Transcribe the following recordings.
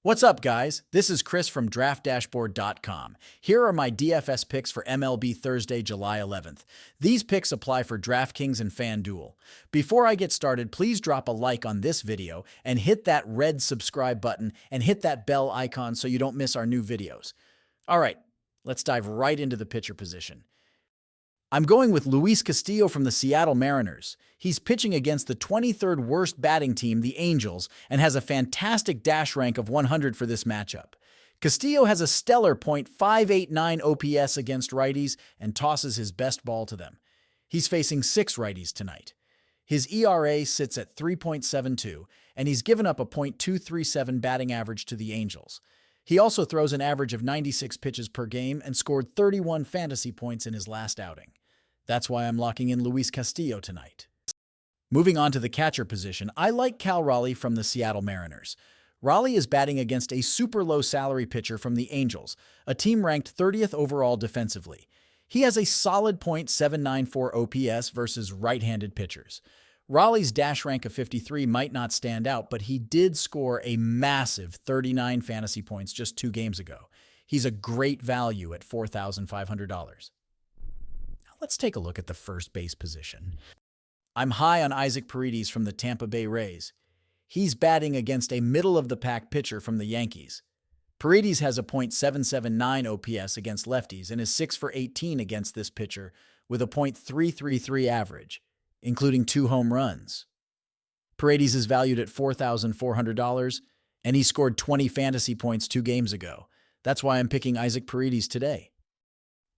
What's up, guys? This is Chris from DraftDashboard.com. Here are my DFS picks for MLB Thursday, July 11th. These picks apply for DraftKings and FanDuel. Before I get started, please drop a like on this video and hit that red subscribe button and hit that bell icon so you don't miss our new videos. All right, let's dive right into the pitcher position. I'm going with Luis Castillo from the Seattle Mariners. He's pitching against the 23rd worst batting team, the Angels, and has a fantastic dash rank of 100 for this matchup. Castillo has a stellar .589 OPS against righties and tosses his best ball to them. He's facing 6 righties tonight. His ERA sits at 3.72, and he's given up a .237 batting average to the Angels. He also throws an average of 96 pitches per game and scored 31 fantasy points in his last outing. That's why I'm locking in Luis Castillo tonight. Moving on to the catcher position, I like Raleigh from the Seattle Mariners. Raleigh is batting against a super low salary pitcher from the Angels, a team ranked 30th overall defensively. He has a solid .794 OPS versus right-handed pitchers. Raleigh's dash rank of 53 might not stand out, but he did score a massive 39 fantasy points just 2 games ago. He's a great value at $4,500. Now let's take a look at the first base position. I'm high on Isaac Paredes from the Tampa Bay Rays. He's batting against a middle-of-the-pack pitcher from the Yankees. Paredes has a .779 OPS against lefties and is 6 for 18 against this pitcher with a .333 average, including 2 home runs. Paredes is valued at $4,400, and he scored 20 fantasy points 2 games ago. That's why I'm picking Isaac Paredes today.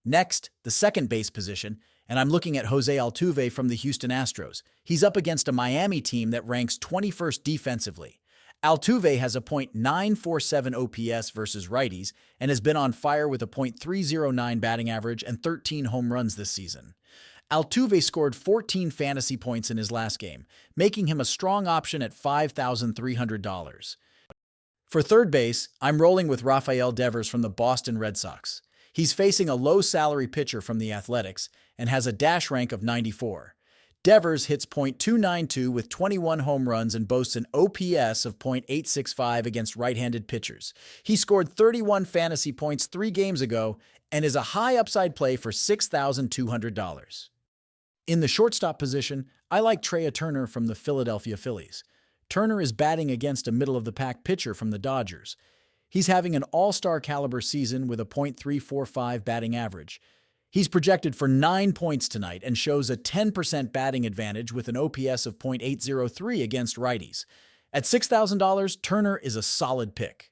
Next, the second base position, and I'm looking at Jose Altuve from the Houston Astros. He's up against a Miami team that ranks 21st defensively. Altuve has a .947 OPS versus righties and has been on fire with a .309 batting average and 13 home runs this season. Altuve scored 14 fantasy points in his last game, making him a strong option at $5,300. For third base, I'm rolling with Rafael Devers from the Boston Red Sox. He's facing a low-salary pitcher from the Athletics and has a dash rank of 94. Devers hits .292 with 21 home runs and boasts an OPS of .865 against right-handed pitchers. He scored 31 fantasy points 3 games ago and is a high upside play for $6,200. In the shortstop position, I like Trya Turner from the Philadelphia Phillies. Turner is batting against a middle-of-the-pack pitcher from the Dodgers. He's having an all-star caliber season with a .345 batting average. He's projected for 9 points tonight and shows a 10% batting advantage with an OPS of .803 against righties. At $6,000, Turner is a solid pick.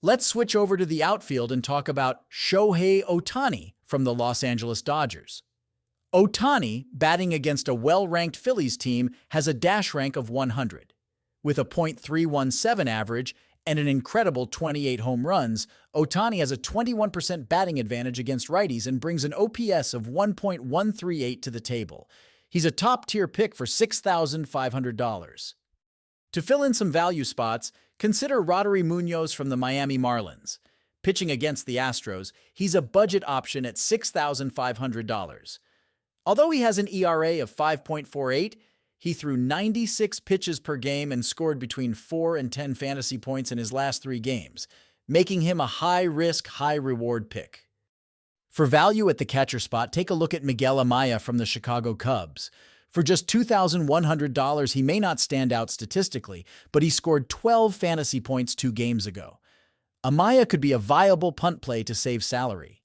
Let's switch over to the outfield and talk about Sho Otani from the Los Angeles Dodgers. Otani, batting against a well-ranked Phillies team, has a dash rank of 100. With a .317 average and an incredible 28 home runs, Otani has a 21% batting advantage against righties and brings an OPS of 1.138 to the table. He's a top-tier pick for $6,500. To fill in some value spots, consider Roddery Munoz from the Miami Marlins. Pitching against the Astros, he's a budget option at $6,500. Although he has an ERA of 5.48, he threw 96 pitches per game and scored between 4 and 10 fantasy points in his last 3 games, making him a high-risk, high-reward pick. For value at the catcher spot, take a look at Miguel Amaya from the Chicago Cubs. For just $2,100, he may not stand out statistically, but he scored 12 fantasy points 2 games ago. Amaya could be a viable punt play to save salary.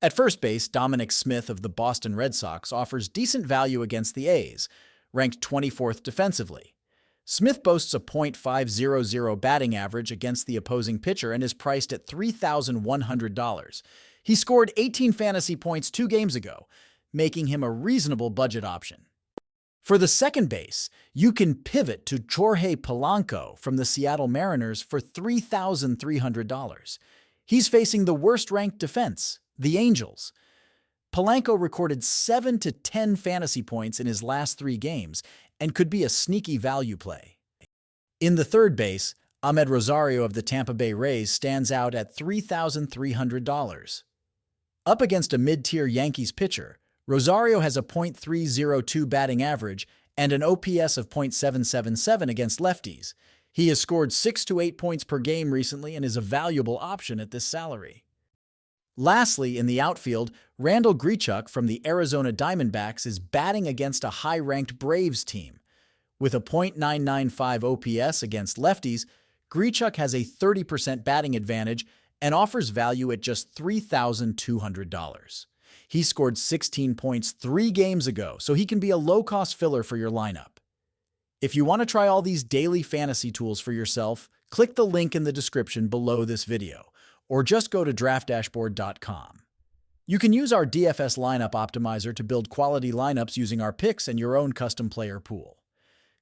At first base, Dominic Smith of the Boston Red Sox offers decent value against the A's, ranked 24th defensively. Smith boasts a .500 batting average against the opposing pitcher and is priced at $3,100. He scored 18 fantasy points 2 games ago, making him a reasonable budget option. For the second base, you can pivot to Jorge Polanco from the Seattle Mariners for $3,300. He's facing the worst-ranked defense, the Angels. Polanco recorded 7 to 10 fantasy points in his last 3 games and could be a sneaky value play. In the third base, Ahmed Rosario of the Tampa Bay Rays stands out at $3,300. Up against a mid-tier Yankees pitcher, Rosario has a .302 batting average and an OPS of .777 against lefties. He has scored 6 to 8 points per game recently and is a valuable option at this salary. Lastly, in the outfield, Randall Chu from the Arizona Diamondbacks is batting against a high-ranked Braves team. With a .995 OPS against lefties, Chu has a 30% batting advantage and offers value at just $3,200. He scored 16 points 3 games ago, so he can be a low-cost filler for your lineup. If you want to try all these daily fantasy tools for yourself, click the link in the description below this video, or just go to draftdashboard.com. You can use our DFS lineup optimizer to build quality lineups using our picks and your own custom player pool.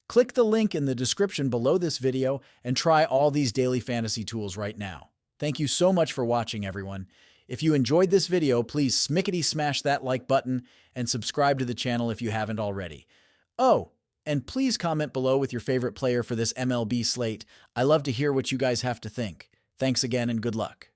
Click the link in the description below this video and try all these daily fantasy tools right now. Thank you so much for watching, everyone. If you enjoyed this video, please smickety smash that like button and subscribe to the channel if you haven't already. Oh, and please comment below with your favorite player for this MLB slate. I love to hear what you guys have to think. Thanks again and good luck.